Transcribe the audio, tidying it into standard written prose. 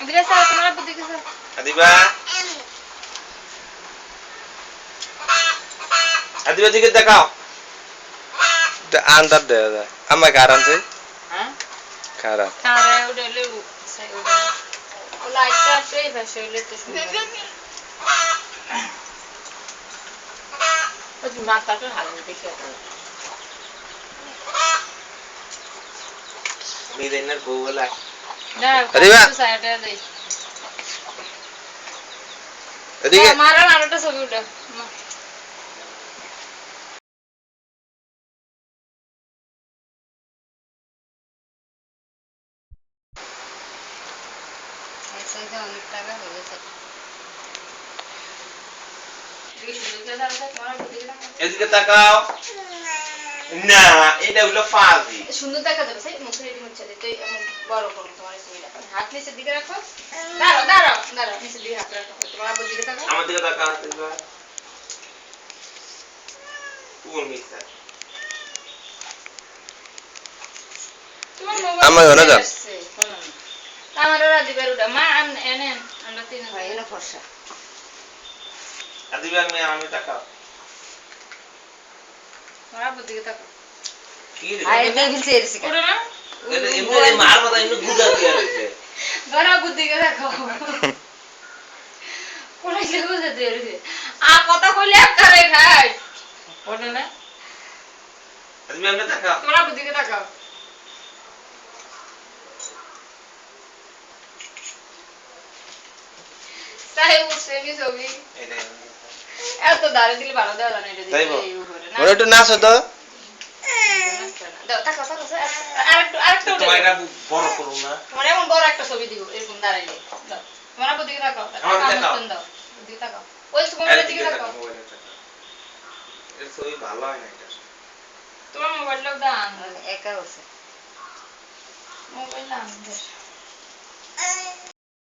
দিলে স্যার তোমার বুদ্ধি কি স্যার আদিবা আদিবা দিকে দেখাও আন্দার দে আমার কারণ সে হ্যাঁ কারণ কারে উড়লে সেই উড়লে ও লাইটটা আসে ভাসে উড়লে তো সুন্দর ওই মাথাটা হালকা দেখে মেয়েদের বউ বলা না আদিবা সাইডে দেই এদিকে মারা আরেকটা ছবি উঠা এইটা অনেক টাকা হয়ে গেছে এদিকে তাকাও না এটা হলো ফাজি সুন্দর দেখা যাবে সেই মুখে রেডি হচ্ছে তুই বড় করো তোমার ছবিটা হাত নিচের দিকে রাখো দাঁড়াও দাঁড়াও দাঁড়াও নিচের দিকে হাত রাখো তোমার আব্বুর দিকে তাকাও আমার দিকে তাকাও এবার কোন মিস্টার তোমার মোবাইল আমার হলো না আমার রাজীবের উড়া মা এনে আমরা তিন ভাই এনে ফর্সা আদিবা আমি তাকাও তোমার আব্বুর দিকে তাকাও কি রে আই দেখি সেরছি ওড়া না এটা এমনি মার মাথা এমনি গুজা দিয়া রইছে ধরা বুদ্ধি করে রাখো কোলাই গুজা দিয়ে রইছে আ কথা কইলে একটা রে খাই ওড়া না আদিবা আমি তাকাও তোমার আব্বুর দিকে তাকাও তাই উঠছে নি ছবি এত দাঁড়ে দিলে ভালো দেওয়া জানে এটা তাইবো দিতে ওরে একটু নাচো তো দাও তাকাও তাকাও আরেকটু তোমার এটা বড় করো না তোমার এমন বড় একটা ছবি দিব এরকম দাঁড়াইলে দাও তোমার আব্বুর দিকে তাকাও আমার দিকে তাকাও দাও দিকে তাকাও ওই মোবাইলের দিকে তাকাও এর ছবি ভালো হয় না এটা তোমার মোবাইলটা দাও একা আছে মোবাইল আনবে